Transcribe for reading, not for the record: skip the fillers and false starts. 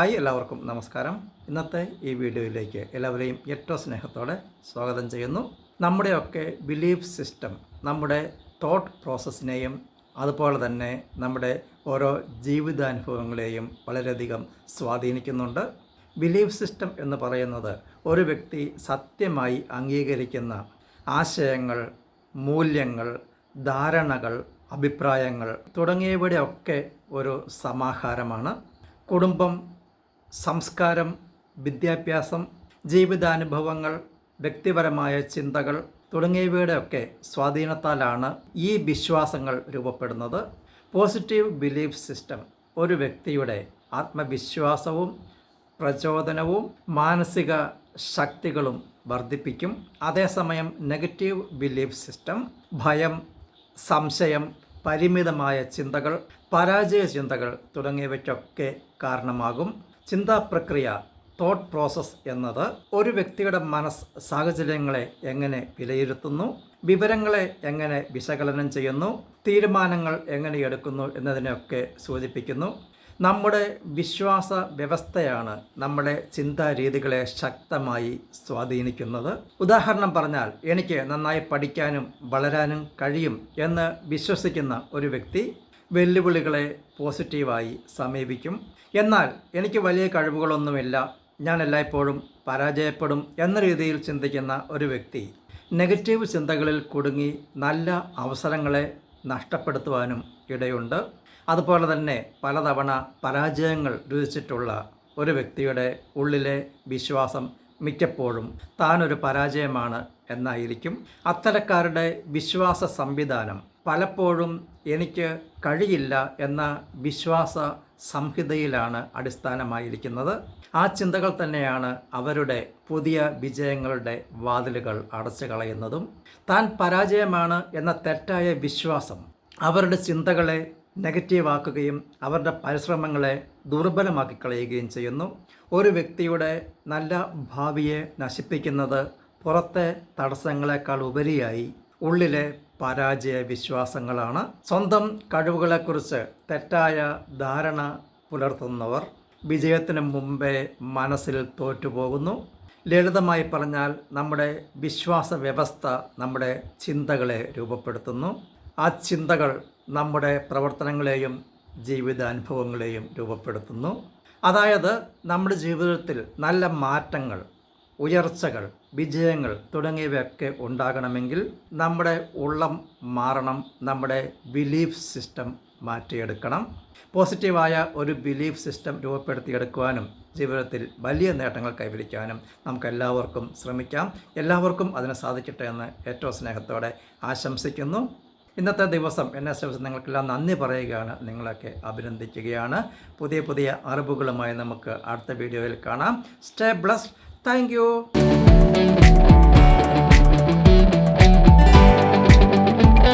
Hi, എല്ലാവർക്കും നമസ്കാരം. ഇന്നത്തെ ഈ വീഡിയോയിലേക്ക് എല്ലാവരെയും ഏറ്റവും സ്നേഹത്തോടെ സ്വാഗതം ചെയ്യുന്നു. നമ്മുടെയൊക്കെ ബിലീഫ് സിസ്റ്റം നമ്മുടെ തോട്ട് പ്രോസസ്സിനെയും അതുപോലെ തന്നെ നമ്മുടെ ഓരോ ജീവിതാനുഭവങ്ങളെയും വളരെയധികം സ്വാധീനിക്കുന്നുണ്ട്. ബിലീഫ് സിസ്റ്റം എന്ന് പറയുന്നത് ഒരു വ്യക്തി സത്യമായി അംഗീകരിക്കുന്ന ആശയങ്ങൾ, മൂല്യങ്ങൾ, ധാരണകൾ, അഭിപ്രായങ്ങൾ തുടങ്ങിയവയുടെയൊക്കെ ഒരു സമാഹാരമാണ്. കുടുംബം, സംസ്കാരം, വിദ്യാഭ്യാസം, ജീവിതാനുഭവങ്ങൾ, വ്യക്തിപരമായ ചിന്തകൾ തുടങ്ങിയവയുടെയൊക്കെ സ്വാധീനത്താലാണ് ഈ വിശ്വാസങ്ങൾ രൂപപ്പെടുന്നത്. പോസിറ്റീവ് ബിലീഫ് സിസ്റ്റം ഒരു വ്യക്തിയുടെ ആത്മവിശ്വാസവും പ്രചോദനവും മാനസിക ശക്തികളും വർദ്ധിപ്പിക്കും. അതേസമയം നെഗറ്റീവ് ബിലീഫ് സിസ്റ്റം ഭയം, സംശയം, പരിമിതമായ ചിന്തകൾ, പരാജയ ചിന്തകൾ തുടങ്ങിയവയ്ക്കൊക്കെ കാരണമാകും. ചിന്താ പ്രക്രിയ, തോട്ട് പ്രോസസ്സ് എന്നത് ഒരു വ്യക്തിയുടെ സാഹചര്യങ്ങളെ എങ്ങനെ വിലയിരുത്തുന്നു, വിവരങ്ങളെ എങ്ങനെ വിശകലനം ചെയ്യുന്നു, തീരുമാനങ്ങൾ എങ്ങനെ എടുക്കുന്നു എന്നതിനെയൊക്കെ സൂചിപ്പിക്കുന്നു. നമ്മുടെ വിശ്വാസ വ്യവസ്ഥയാണ് നമ്മുടെ ചിന്താരീതികളെ ശക്തമായി സ്വാധീനിക്കുന്നത്. ഉദാഹരണം പറഞ്ഞാൽ, എനിക്ക് നന്നായി പഠിക്കാനും വളരാനും കഴിയും എന്ന് വിശ്വസിക്കുന്ന ഒരു വ്യക്തി വെല്ലുവിളികളെ പോസിറ്റീവായി സമീപിക്കും. എന്നാൽ എനിക്ക് വലിയ കഴിവുകളൊന്നുമില്ല, ഞാൻ എല്ലായ്പ്പോഴും പരാജയപ്പെടും എന്ന രീതിയിൽ ചിന്തിക്കുന്ന ഒരു വ്യക്തി നെഗറ്റീവ് ചിന്തകളിൽ കുടുങ്ങി നല്ല അവസരങ്ങളെ നഷ്ടപ്പെടുത്തുവാനും ഇടയുണ്ട്. അതുപോലെ തന്നെ പലതവണ പരാജയങ്ങൾ രുചിച്ചിട്ടുള്ള ഒരു വ്യക്തിയുടെ ഉള്ളിലെ വിശ്വാസം മിക്കപ്പോഴും താനൊരു പരാജയമാണ് എന്നായിരിക്കും. അത്തരക്കാരുടെ വിശ്വാസ സംവിധാനം പലപ്പോഴും എനിക്ക് കഴിയില്ല എന്ന വിശ്വാസ സംഹിതയിലാണ് അടിസ്ഥാനമായിരിക്കുന്നത്. ആ ചിന്തകൾ തന്നെയാണ് അവരുടെ പുതിയ വിജയങ്ങളുടെ വാതിലുകൾ അടച്ചു കളയുന്നതും. താൻ പരാജയമാണ് എന്ന തെറ്റായ വിശ്വാസം അവരുടെ ചിന്തകളെ നെഗറ്റീവാക്കുകയും അവരുടെ പരിശ്രമങ്ങളെ ദുർബലമാക്കി കളയുകയും ചെയ്യുന്നു. ഒരു വ്യക്തിയുടെ നല്ല ഭാവിയെ നശിപ്പിക്കുന്നത് പുറത്തെ തടസ്സങ്ങളെക്കാൾ ഉപരിയായി ഉള്ളിലെ പരാജയ വിശ്വാസങ്ങളാണ്. സ്വന്തം കഴിവുകളെക്കുറിച്ച് തെറ്റായ ധാരണ പുലർത്തുന്നവർ വിജയത്തിന് മുമ്പേ മനസ്സിൽ തോറ്റുപോകുന്നു. ലളിതമായി പറഞ്ഞാൽ, നമ്മുടെ വിശ്വാസ വ്യവസ്ഥ നമ്മുടെ ചിന്തകളെ രൂപപ്പെടുത്തുന്നു. ആ ചിന്തകൾ നമ്മുടെ പ്രവർത്തനങ്ങളെയും ജീവിതാനുഭവങ്ങളെയും രൂപപ്പെടുത്തുന്നു. അതായത് നമ്മുടെ ജീവിതത്തിൽ നല്ല മാറ്റങ്ങൾ, ഉയർച്ചകൾ, വിജയങ്ങൾ തുടങ്ങിയവയൊക്കെ ഉണ്ടാകണമെങ്കിൽ നമ്മുടെ ഉള്ളം മാറണം, നമ്മുടെ ബിലീഫ് സിസ്റ്റം മാറ്റിയെടുക്കണം. പോസിറ്റീവായ ഒരു ബിലീഫ് സിസ്റ്റം രൂപപ്പെടുത്തിയെടുക്കുവാനും ജീവിതത്തിൽ വലിയ നേട്ടങ്ങൾ കൈവരിക്കാനും നമുക്കെല്ലാവർക്കും ശ്രമിക്കാം. എല്ലാവർക്കും അതിന് സാധിക്കട്ടെ എന്ന് ഏറ്റവും സ്നേഹത്തോടെ ആശംസിക്കുന്നു. ഇന്നത്തെ ദിവസം എന്നെ ശ്രമിച്ച് നിങ്ങൾക്കെല്ലാം നന്ദി പറയുകയാണ്, നിങ്ങളൊക്കെ അഭിനന്ദിക്കുകയാണ്. പുതിയ അറിവുകളുമായി നമുക്ക് അടുത്ത വീഡിയോയിൽ കാണാം. Stay blessed. Thank you.